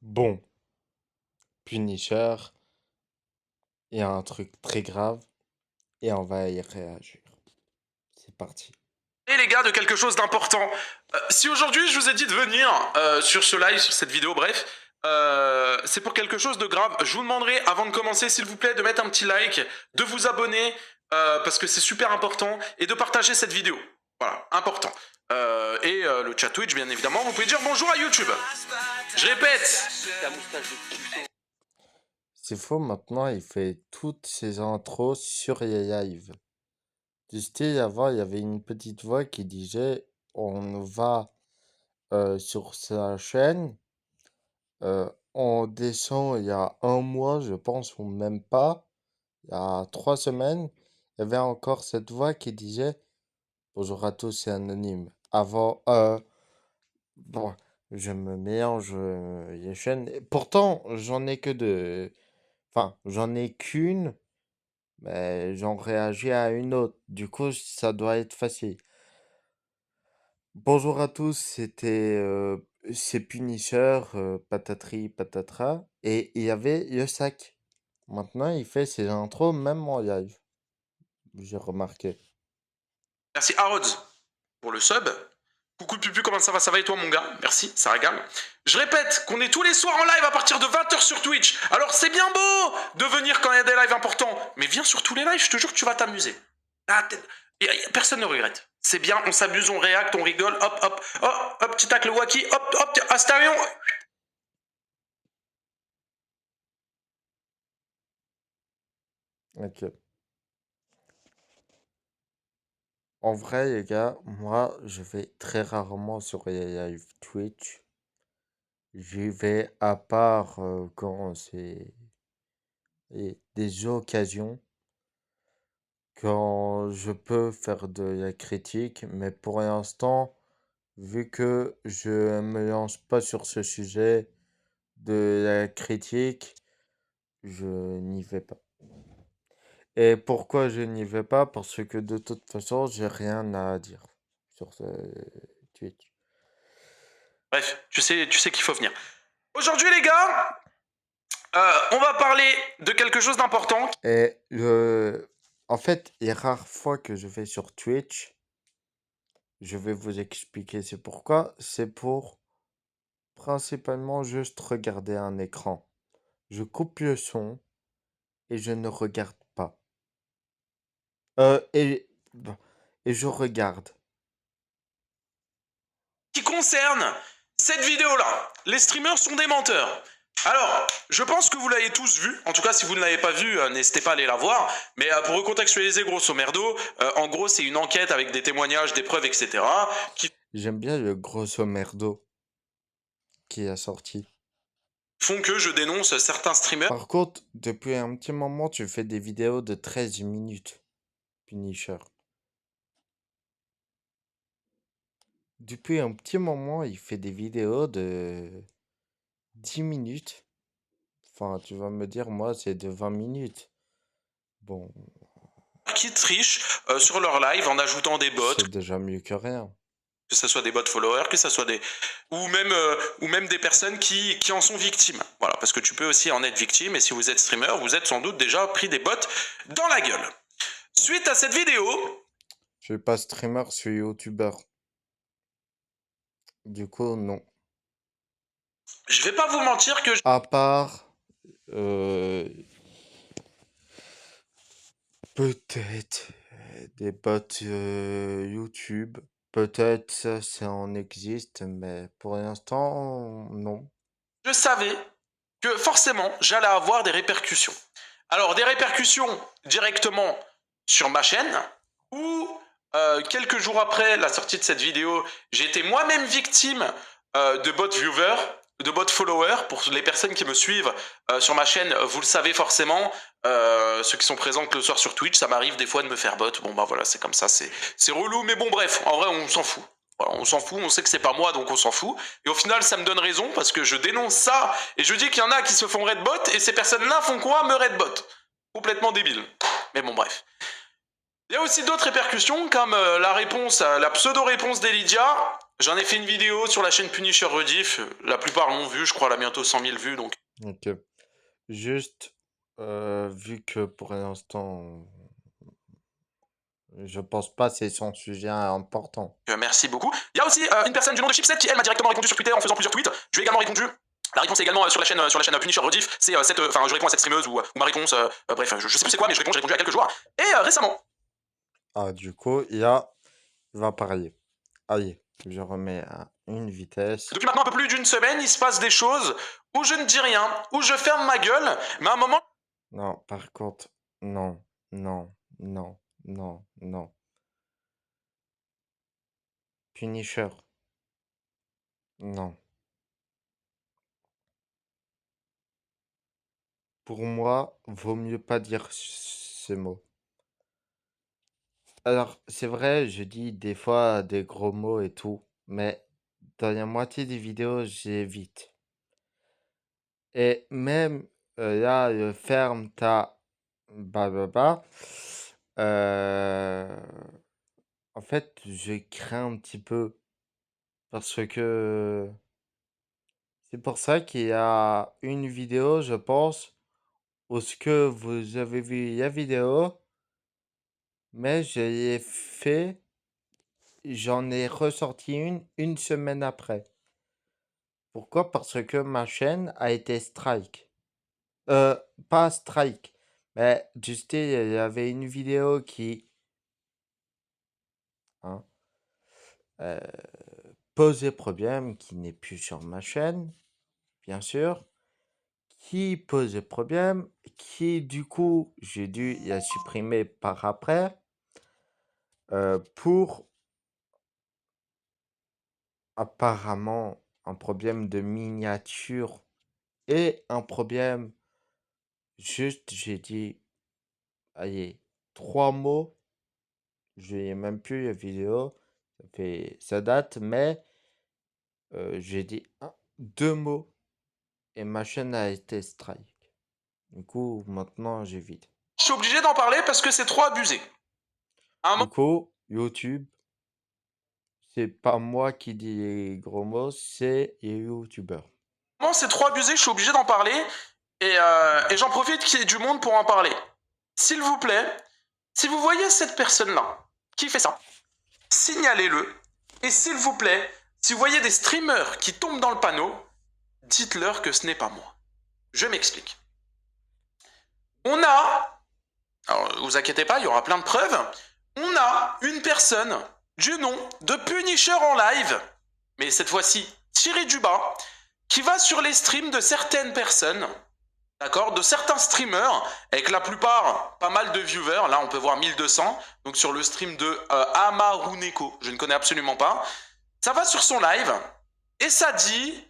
Bon, Punisher, il y a un truc très grave et on va y réagir. C'est parti. Et les gars, de quelque chose d'important. Si aujourd'hui je vous ai dit de venir sur ce live, sur cette vidéo, bref, c'est pour quelque chose de grave. Je vous demanderai, avant de commencer, s'il vous plaît, de mettre un petit like, de vous abonner, parce que c'est super important, et de partager cette vidéo. Voilà, important. Le chat Twitch, bien évidemment, vous pouvez dire bonjour à YouTube. Je répète. C'est faux, maintenant il fait toutes ses intros sur Live. Du style, avant il y avait une petite voix qui disait on va sur sa chaîne, on descend il y a un mois, je pense, ou même pas, il y a 3 semaines, il y avait encore cette voix qui disait bonjour à tous, c'est anonyme. Avant, bon, je me mélange les chaînes. Et pourtant, j'en ai que deux. Enfin, j'en ai qu'une, mais j'en réagis à une autre. Du coup, ça doit être facile. Bonjour à tous, c'est Punisher, patatri patatra, et il y avait Yosak. Maintenant, il fait ses intros même en live. J'ai remarqué. Merci Harods pour le sub. Coucou Pupu, comment ça va? Ça va et toi mon gars? Merci, ça régale. Je répète qu'on est tous les soirs en live à partir de 20h sur Twitch. Alors c'est bien beau de venir quand il y a des lives importants, mais viens sur tous les lives, je te jure que tu vas t'amuser. Personne ne regrette. C'est bien, on s'amuse, on réacte, on rigole, hop, hop, hop, hop, tu tacles Waki, hop, hop, Astarion. Ok. En vrai, les gars, moi, je vais très rarement sur les live Twitch. J'y vais à part quand c'est des occasions, quand je peux faire de la critique, mais pour l'instant, vu que je me lance pas sur ce sujet de la critique, je n'y vais pas. Et pourquoi je n'y vais pas? Parce que de toute façon, j'ai rien à dire sur ce Twitch. Bref, tu sais qu'il faut venir. Aujourd'hui les gars, on va parler de quelque chose d'important. Et en fait, les rares fois que je vais sur Twitch, je vais vous expliquer c'est pourquoi. C'est pour principalement juste regarder un écran. Je coupe le son et je ne regarde pas. Bon, et je regarde. Qui concerne cette vidéo-là. Les streamers sont des menteurs. Alors, je pense que vous l'avez tous vu. En tout cas, si vous ne l'avez pas vu, n'hésitez pas à aller la voir. Mais pour recontextualiser grosso merdo, en gros, c'est une enquête avec des témoignages, des preuves, etc. qui J'aime bien le grosso merdo qui a sorti. font que je dénonce certains streamers. Par contre, depuis un petit moment, tu fais des vidéos de 13 minutes, Punisher. Depuis un petit moment, il fait des vidéos de 10 minutes. Enfin, tu vas me dire, moi, c'est de 20 minutes. Bon, Qui trichent sur leur live en ajoutant des bots, c'est déjà mieux que rien. que ce soit des bots followers, que ce soit des ou même des personnes qui en sont victimes. Voilà, parce que tu peux aussi en être victime et si vous êtes streamer, vous êtes sans doute déjà pris des bots dans la gueule. Suite à cette vidéo, Je suis pas streamer, je suis youtubeur. Du coup, non. je vais pas vous mentir que À part, euh, peut-être des bots YouTube. Peut-être ça en existe, mais pour l'instant, non. je savais que forcément j'allais avoir des répercussions. Alors des répercussions directement sur ma chaîne ou quelques jours après la sortie de cette vidéo, j'ai été moi-même victime de bot viewers, de bot followers. Pour les personnes qui me suivent sur ma chaîne, vous le savez forcément. Ceux qui sont présents que le soir sur Twitch, ça m'arrive des fois de me faire bot. Bon bah voilà, c'est comme ça, c'est relou, mais bon bref, en vrai on s'en fout. Voilà, on s'en fout, on sait que c'est pas moi, donc on s'en fout. Et au final, ça me donne raison parce que je dénonce ça et je dis qu'il y en a qui se font raidbot et ces personnes-là font quoi? Me raidbot. Complètement débile. Mais bon, bref. Il y a aussi d'autres répercussions comme la réponse, la pseudo-réponse d'Elydia J'en ai fait une vidéo sur la chaîne Punisher Rediff. La plupart l'ont vu, je crois, elle a bientôt 100 000 vues, donc Ok. Juste, vu que pour l'instant, je pense pas que c'est son sujet important. merci beaucoup. Il y a aussi une personne du nom de Chipset qui, elle, m'a directement répondu sur Twitter en faisant plusieurs tweets. Je lui ai également répondu. La réponse est également sur la chaîne Punisher Rediff. C'est je réponds à cette streameuse ou ma réponse. Bref, je sais plus c'est quoi, mais j'ai répondu il y a quelques jours. Et récemment. Ah, du coup, il va parler. Allez, je remets à une vitesse. Depuis maintenant un peu plus d'une semaine, il se passe des choses où je ne dis rien, où je ferme ma gueule, mais à un moment. Non, par contre, non, non, non, non, non. Punisher, non. Pour moi, vaut mieux pas dire ces mots. Alors, c'est vrai, je dis des fois des gros mots et tout, mais dans la moitié des vidéos, j'évite. Et même là, ferme ta bah. Euh, En fait, je crains un petit peu parce que c'est pour ça qu'il y a une vidéo, je pense, où ce que vous avez vu la vidéo, mais je l'ai fait, j'en ai ressorti une semaine après. Pourquoi? Parce que ma chaîne a été strike. Euh, Pas strike, mais du style, il y avait une vidéo qui hein, euh, posait problème, qui n'est plus sur ma chaîne, bien sûr, qui posait problème, qui du coup, j'ai dû la supprimer par après, pour apparemment un problème de miniature et un problème, juste, j'ai dit, allez, 3 mots. Je n'ai même plus la vidéo. Ça date, mais j'ai dit 2 mots et ma chaîne a été strike. Du coup, maintenant, j'évite. Je suis obligé d'en parler parce que c'est trop abusé. À un Du coup, YouTube, c'est pas moi qui dis les gros mots, c'est les YouTubeurs. moment, c'est trop abusé, je suis obligé d'en parler. Et j'en profite qu'il y ait du monde pour en parler. S'il vous plaît, si vous voyez cette personne-là qui fait ça, signalez-le. Et s'il vous plaît, si vous voyez des streamers qui tombent dans le panneau, dites-leur que ce n'est pas moi. Je m'explique. On a, alors vous inquiétez pas, il y aura plein de preuves. On a une personne du nom de Punisher en live, mais cette fois-ci tiré du bas, qui va sur les streams de certaines personnes, d'accord, de certains streamers, avec la plupart pas mal de viewers. Là, on peut voir 1200. Donc sur le stream de Amaruneko, je ne connais absolument pas. Ça va sur son live et ça dit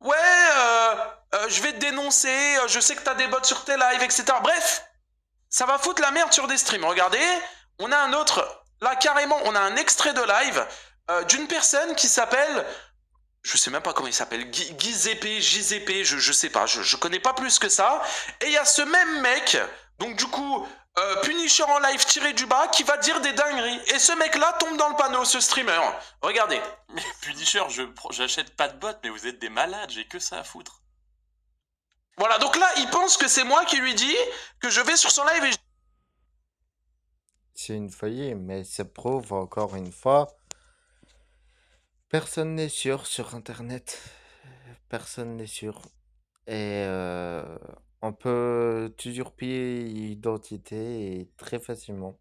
ouais, je vais te dénoncer. Je sais que t'as des bots sur tes lives, etc. Bref, ça va foutre la merde sur des streams. Regardez, on a un autre. Là, carrément, on a un extrait de live d'une personne qui s'appelle je sais même pas comment il s'appelle, Gizepe, je sais pas, je connais pas plus que ça. Et il y a ce même mec, donc du coup, Punisher en live tiré du bas, qui va dire des dingueries. Et ce mec-là tombe dans le panneau, ce streamer. Regardez. Mais Punisher, j'achète pas de bots, mais vous êtes des malades, j'ai que ça à foutre. Voilà, donc là, il pense que c'est moi qui lui dis que je vais sur son live et C'est une folie, mais ça prouve encore une fois, personne n'est sûr sur Internet. Personne n'est sûr. Et on peut usurper l'identité très facilement.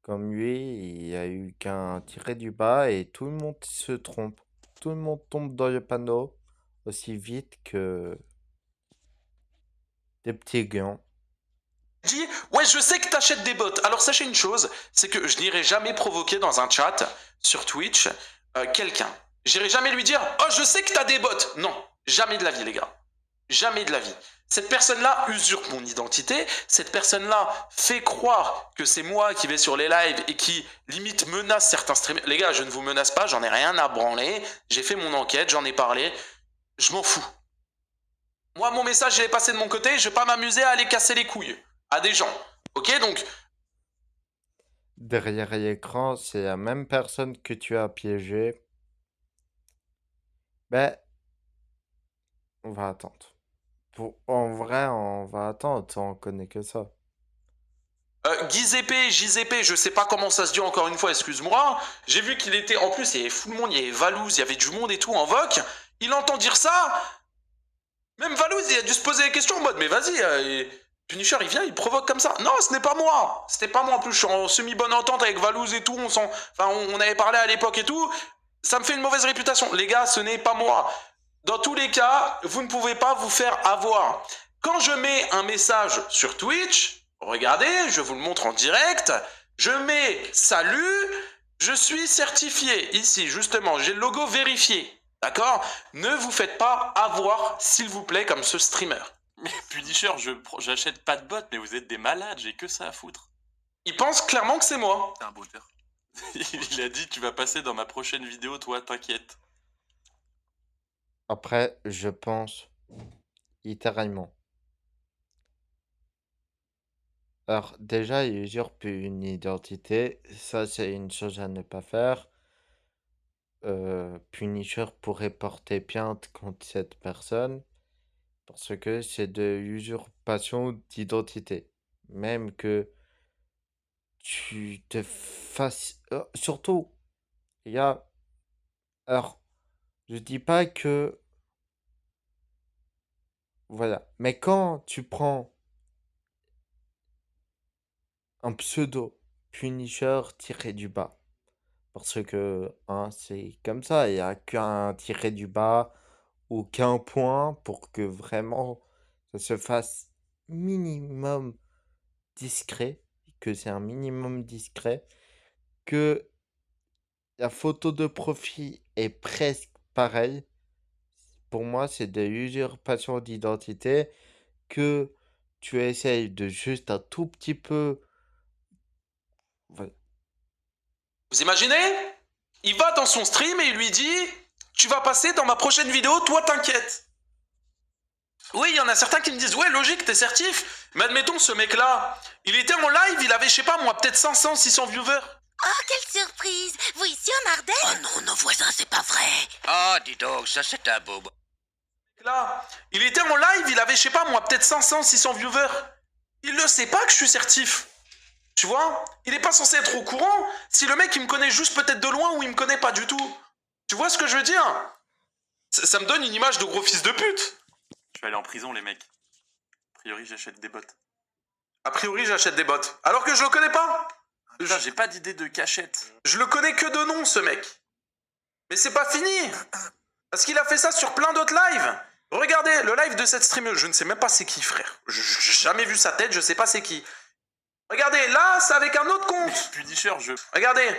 Comme lui, il n'y a eu qu'un tiré du bas et tout le monde se trompe. Tout le monde tombe dans le panneau aussi vite que des petits gants. dis ouais, je sais que t'achètes des bots. Alors sachez une chose, c'est que je n'irai jamais provoquer dans un chat sur Twitch quelqu'un. J'irai jamais lui dire oh, je sais que t'as des bots. Non, jamais de la vie, les gars. Jamais de la vie. Cette personne-là usurpe mon identité. Cette personne-là fait croire que c'est moi qui vais sur les lives et qui limite menace certains streamers. Les gars, je ne vous menace pas, j'en ai rien à branler. J'ai fait mon enquête, j'en ai parlé. Je m'en fous. Moi, mon message, je l'ai passé de mon côté. Je vais pas m'amuser à aller casser les couilles à des gens. Ok, donc Derrière l'écran, c'est la même personne que tu as piégée. Ben, on va attendre. En vrai, on va attendre, on connaît que ça. Giuseppe, Giuseppe, je sais pas comment ça se dit encore une fois, excuse-moi. J'ai vu qu'il était, en plus, il y avait fou le monde, il y avait Valouz, il y avait du monde et tout en voc. Il entend dire ça. Même Valouz, il a dû se poser des questions en mode, mais vas-y, Punisher, il vient, il provoque comme ça. Non, ce n'est pas moi. C'était pas moi. En plus, je suis en semi-bonne entente avec Valouz et tout. On avait parlé à l'époque et tout. Ça me fait une mauvaise réputation. Les gars, ce n'est pas moi. Dans tous les cas, vous ne pouvez pas vous faire avoir. Quand je mets un message sur Twitch, regardez, je vous le montre en direct. Je mets salut, je suis certifié. Ici, justement, j'ai le logo vérifié. D'accord? Ne vous faites pas avoir, s'il vous plaît, comme ce streamer. Mais Punisher, j'achète pas de bot, mais vous êtes des malades, j'ai que ça à foutre. Il pense clairement que c'est moi. C'est un botteur. Il a dit tu vas passer dans ma prochaine vidéo, toi, t'inquiète. Après, je pense littéralement. Alors, déjà, il usurpe une identité. Ça, c'est une chose à ne pas faire. Punisher pourrait porter plainte contre cette personne parce que c'est de l'usurpation d'identité. Même que tu te fasses... surtout, il y a... Alors, je dis pas que... Voilà. Mais quand tu prends un pseudo Punisher tiré du bas, parce que hein, c'est comme ça, il n'y a qu'un tiré du bas ou qu'un point pour que vraiment ça se fasse minimum discret, que c'est un minimum discret, que la photo de profil est presque pareille. Pour moi, c'est de l'usurpation d'identité que tu essayes de juste un tout petit peu... Voilà. Vous imaginez? Il va dans son stream et il lui dit tu vas passer dans ma prochaine vidéo, toi t'inquiète. Oui, il y en a certains qui me disent ouais, logique, t'es certif. Mais admettons, ce mec-là, il était en live, il avait, je sais pas moi, peut-être 500, 600 viewers. Oh, quelle surprise! Vous ici en Ardèche? Oh non, nos voisins, c'est pas vrai. Oh, dis donc, ça c'est un beau... Là, il était en live, il avait, je sais pas moi, peut-être 500, 600 viewers. Il ne sait pas que je suis certif. Tu vois? Il est pas censé être au courant si le mec il me connaît juste peut-être de loin ou il me connaît pas du tout. Tu vois ce que je veux dire? Ça me donne une image de gros fils de pute. Je vais aller en prison, les mecs. A priori, j'achète des bots. A priori, j'achète des bots. Alors que je le connais pas. Putain, j'ai pas d'idée de cachette. Je le connais que de nom, ce mec. Mais c'est pas fini. Parce qu'il a fait ça sur plein d'autres lives. Regardez, le live de cette streameuse, je ne sais même pas c'est qui, frère. J'ai jamais vu sa tête, je sais pas c'est qui. Regardez, là, c'est avec un autre compte. Mais Punisher, Regardez,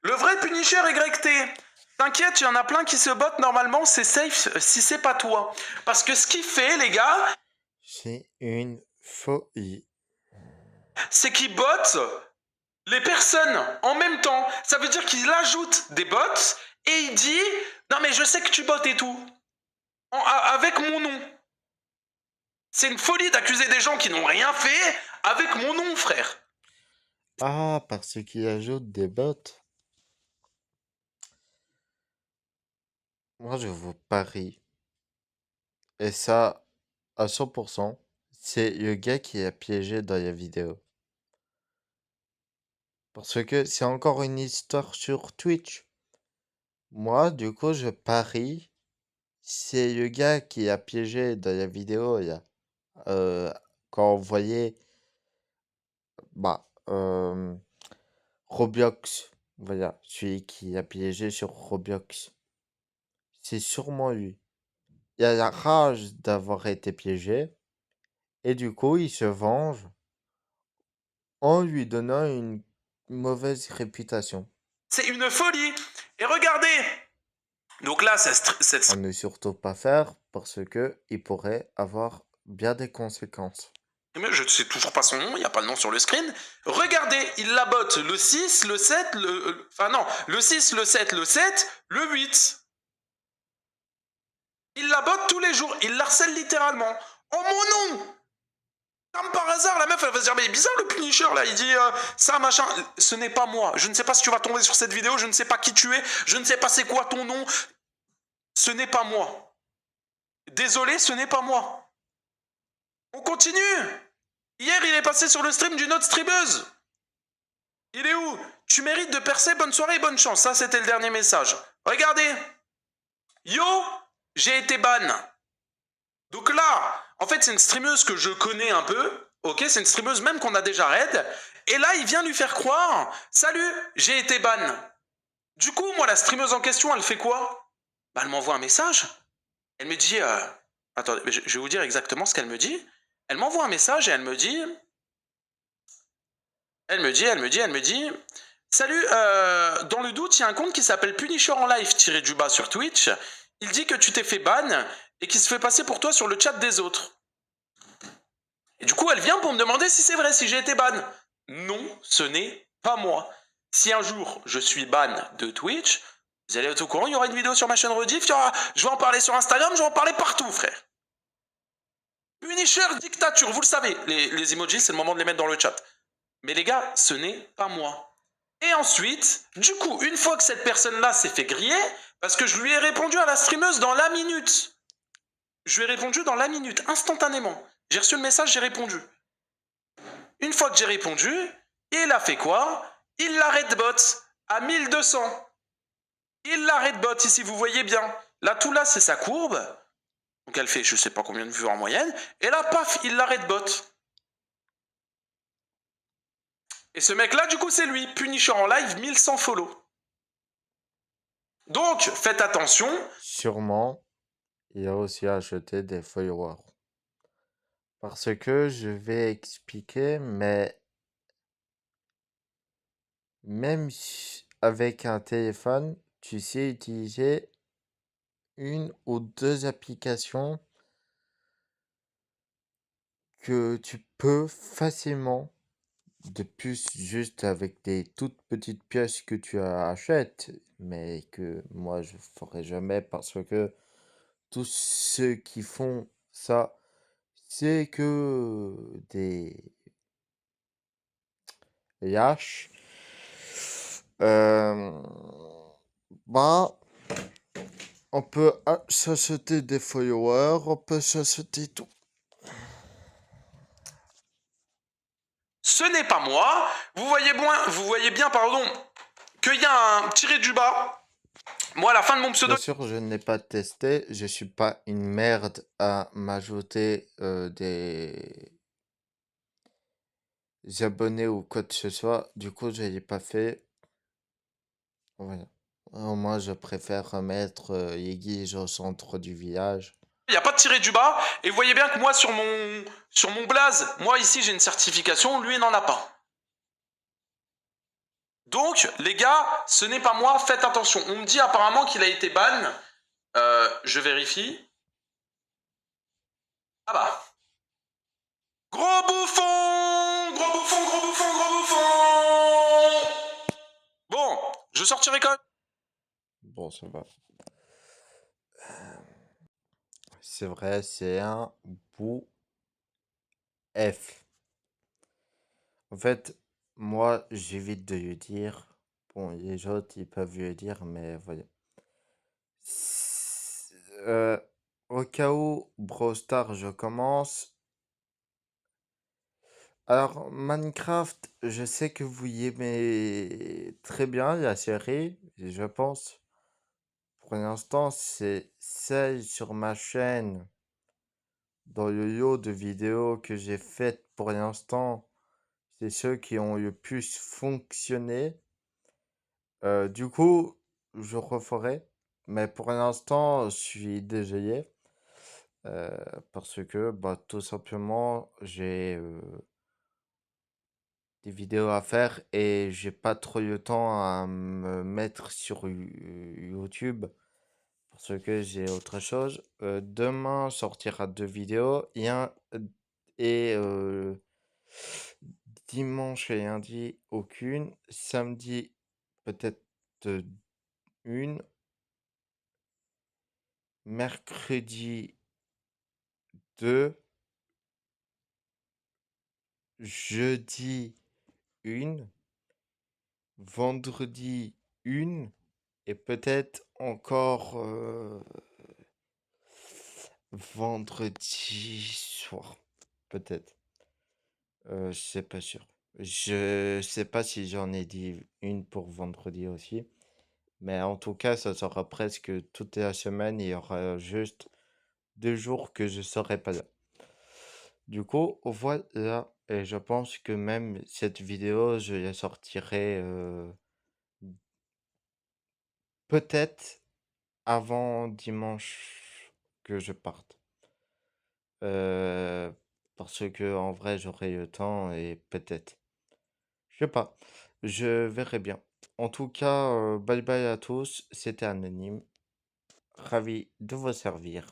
le vrai Punisher YT. T'inquiète, il y en a plein qui se bottent, normalement, c'est safe si c'est pas toi. Parce que ce qu'il fait, les gars, c'est une folie. C'est qu'il botte les personnes en même temps. Ça veut dire qu'il ajoute des bots et il dit non mais je sais que tu bottes et tout. Avec mon nom. C'est une folie d'accuser des gens qui n'ont rien fait avec mon nom, frère. Ah, parce qu'il ajoute des bots. Moi, je vous parie. Et ça, à 100%, c'est le gars qui a piégé dans la vidéo. Parce que c'est encore une histoire sur Twitch. Moi, du coup, je parie, c'est le gars qui a piégé dans la vidéo, quand on voyait, bah, Roblox. Voilà, celui qui a piégé sur Roblox. C'est sûrement lui. Il a la rage d'avoir été piégé. Et du coup, il se venge en lui donnant une mauvaise réputation. C'est une folie. Et regardez. Donc là, cette... À ne surtout pas faire parce que il pourrait avoir bien des conséquences. Mais je ne sais toujours pas son nom, il n'y a pas le nom sur le screen. Regardez, il la botte le 6, le 7, enfin non, le 6, le 7, le 7, le 8. Il la botte tous les jours, il l'harcèle littéralement. En mon nom! Comme par hasard, la meuf, elle va se dire, mais bizarre le Punisher, là, il dit ça, machin. Ce n'est pas moi. Je ne sais pas si tu vas tomber sur cette vidéo, je ne sais pas qui tu es, je ne sais pas c'est quoi ton nom. ce n'est pas moi. Désolé, ce n'est pas moi. On continue. Hier, il est passé sur le stream d'une autre streameuse. Il est où? Tu mérites de percer, bonne soirée et bonne chance. Ça, c'était le dernier message. Regardez. Yo, j'ai été ban. Donc là, en fait, c'est une streameuse que je connais un peu. Ok, c'est une streameuse même qu'on a déjà raid. Et là, il vient lui faire croire, salut, j'ai été ban. Du coup, moi, la streameuse en question, elle fait quoi? Bah, elle m'envoie un message. Elle me dit, attendez, je vais vous dire exactement ce qu'elle me dit. Elle m'envoie un message et elle me dit, salut, dans le doute, il y a un compte qui s'appelle Punisher en live tiré du bas sur Twitch. Il dit que tu t'es fait ban et qu'il se fait passer pour toi sur le chat des autres. Et du coup, elle vient pour me demander si c'est vrai, si j'ai été ban. Non, ce n'est pas moi. Si un jour je suis ban de Twitch, vous allez être au courant, il y aura une vidéo sur ma chaîne rediff, je vais en parler sur Instagram, je vais en parler partout, frère. Punisher dictature, vous le savez, les emojis, c'est le moment de les mettre dans le chat. Mais les gars, ce n'est pas moi. Et ensuite, du coup, une fois que cette personne-là s'est fait griller, parce que je lui ai répondu à la streameuse dans la minute. Je lui ai répondu dans la minute, instantanément. J'ai reçu le message, j'ai répondu. Une fois que j'ai répondu, il a fait quoi? Il la redbot à 1200. Il la redbot, ici, vous voyez bien. Là, tout là, c'est sa courbe. Donc elle fait je sais pas combien de vues en moyenne. Et là, paf, il la redbot. Et ce mec-là, du coup, c'est lui. Punisher en live, 1100 follow. Donc, faites attention. Sûrement, il a aussi acheté des followers. Parce que je vais expliquer, mais même avec un téléphone, tu sais utiliser une ou deux applications que tu peux facilement, de plus juste avec des toutes petites pièces que tu achètes, mais que moi je ferai jamais parce que tous ceux qui font ça, c'est que des lâches. Bah, on peut s'acheter des followers, on peut s'acheter tout. Ce n'est pas moi. Vous voyez bien, pardon, qu'il y a un tiré du bas. Moi, à la fin de mon pseudo. Bien sûr, je n'ai pas testé. Je suis pas une merde à m'ajouter des abonnés ou quoi que ce soit. Du coup, je l'ai pas fait. Voilà. Moi, je préfère mettre l'église au centre du village. Il n'y a pas de tiré du bas. Et vous voyez bien que moi, sur mon blaze, moi ici, j'ai une certification. Lui, il n'en a pas. Donc, les gars, ce n'est pas moi. Faites attention. On me dit apparemment qu'il a été ban. Je vérifie. Ah bah. Gros bouffon! Gros bouffon, gros bouffon, gros bouffon! Bon, je sortirai quand même. Bon, ça va. C'est vrai, c'est un bout F. En fait, moi, j'évite de le dire. Bon, les autres, ils peuvent le dire, mais voilà. Au cas où Brawl Stars, je commence. Alors, Minecraft, je sais que vous y aimez très bien la série, je pense. Pour l'instant, c'est celle sur ma chaîne, dans le lot de vidéos que j'ai faites pour l'instant, c'est ceux qui ont le plus fonctionné. Du coup, je referai, mais pour l'instant, je suis désolé. Parce que, bah, tout simplement, j'ai des vidéos à faire et j'ai pas trop le temps à me mettre sur YouTube parce que j'ai autre chose. Demain sortira deux vidéos et dimanche et lundi aucune. Samedi peut-être euh, une. Mercredi deux. Jeudi une. Vendredi une. Et peut-être encore vendredi soir. Peut-être. Je sais pas sûr. Je sais pas si j'en ai dit une pour vendredi aussi. Mais en tout cas, ça sera presque toute la semaine. Il y aura juste 2 jours que je serai pas là. Du coup, voilà. Et je pense que même cette vidéo, je la sortirai peut-être avant dimanche que je parte. Euh, Parce que en vrai, j'aurai le temps et peut-être. Je sais pas. Je verrai bien. En tout cas, bye bye à tous. C'était Anonyme. Ravi de vous servir.